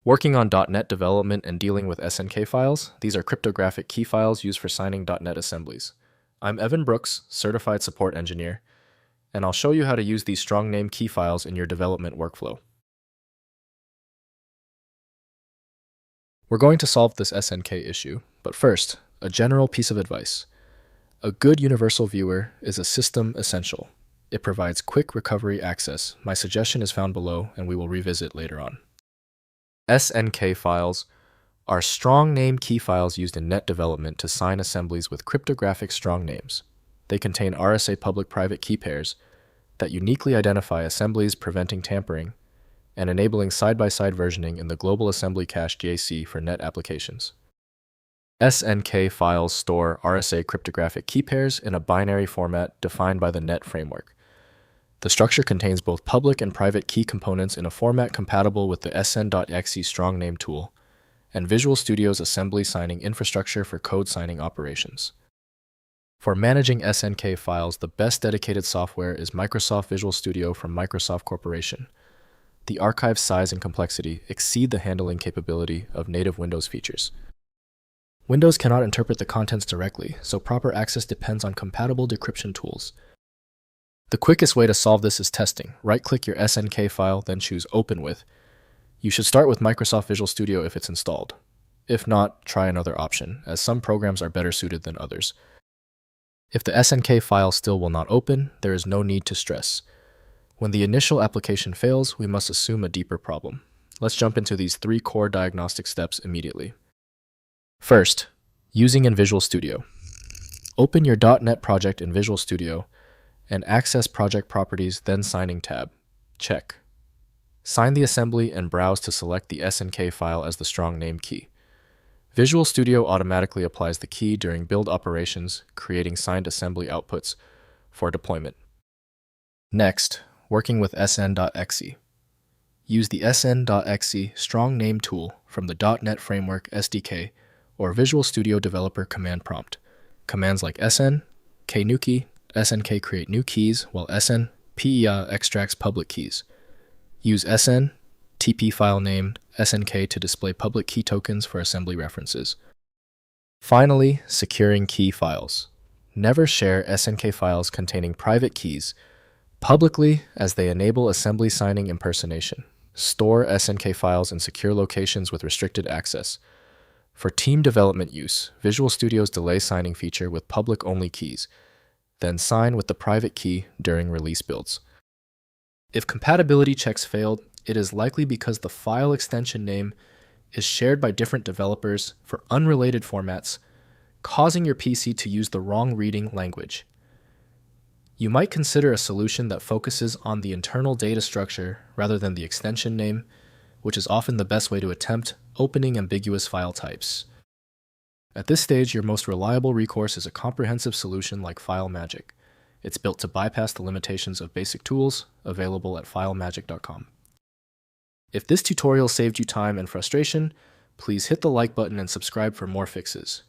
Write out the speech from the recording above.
Working on .NET development and dealing with SNK files, these are cryptographic key files used for signing .NET assemblies. I'm Evan Brooks, Certified Support Engineer, and I'll show you how to use these strong name key files in your development workflow. We're going to solve this SNK issue, but first, a general piece of advice. A good universal viewer is a system essential. It provides quick recovery access. My suggestion is found below, and we will revisit later on. SNK files are strong name key files used in net development to sign assemblies with cryptographic strong names. They contain RSA public-private key pairs that uniquely identify assemblies, preventing tampering and enabling side-by-side versioning in the Global Assembly Cache GAC for net applications. SNK files store RSA cryptographic key pairs in a binary format defined by the net framework. The structure contains both public and private key components in a format compatible with the sn.exe strong name tool and Visual Studio's assembly signing infrastructure for code signing operations. For managing SNK files, the best dedicated software is Microsoft Visual Studio from Microsoft Corporation. The archive size and complexity exceed the handling capability of native Windows features. Windows cannot interpret the contents directly, so proper access depends on compatible decryption tools. The quickest way to solve this is testing. Right-click your SNK file, then choose Open With. You should start with Microsoft Visual Studio if it's installed. If not, try another option, as some programs are better suited than others. If the SNK file still will not open, there is no need to stress. When the initial application fails, we must assume a deeper problem. Let's jump into these 3 core diagnostic steps immediately. First, using in Visual Studio. Open your .NET project in Visual Studio and access Project Properties, then Signing tab. Check. Sign the assembly and browse to select the SNK file as the strong name key. Visual Studio automatically applies the key during build operations, creating signed assembly outputs for deployment. Next, working with sn.exe. Use the sn.exe strong name tool from the .NET Framework SDK or Visual Studio Developer command prompt. Commands like sn, knuki, SNK create new keys, while sn, PEA extracts public keys. Use sn, TP file name, SNK to display public key tokens for assembly references. Finally, securing key files. Never share SNK files containing private keys publicly, as they enable assembly signing impersonation. Store SNK files in secure locations with restricted access. For team development use, Visual Studio's delay signing feature with public-only keys. Then sign with the private key during release builds. If compatibility checks failed, it is likely because the file extension name is shared by different developers for unrelated formats, causing your PC to use the wrong reading language. You might consider a solution that focuses on the internal data structure rather than the extension name, which is often the best way to attempt opening ambiguous file types. At this stage, your most reliable recourse is a comprehensive solution like FileMagick. It's built to bypass the limitations of basic tools available at filemagick.com. If this tutorial saved you time and frustration, please hit the like button and subscribe for more fixes.